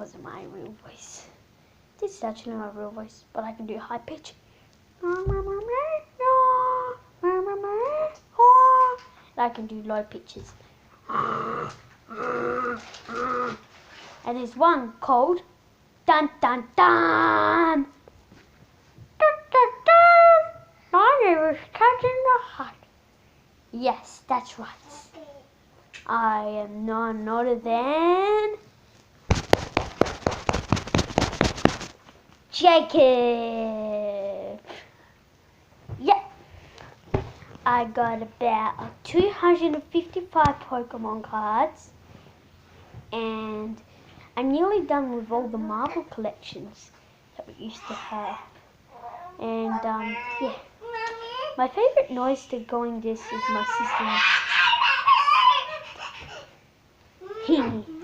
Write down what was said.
wasn't my real voice. This is actually my real voice, but I can do high pitch. I can do low pitches. And there's one called dun dun dun. Dun dun dun. My name is Captain the Hut. Yes, that's right. I am none other than Jacob. Yep. I got about 255 Pokemon cards, and I'm nearly done with all the marble collections that we used to have. And yeah, my favorite noise to going this is my sister. Hee.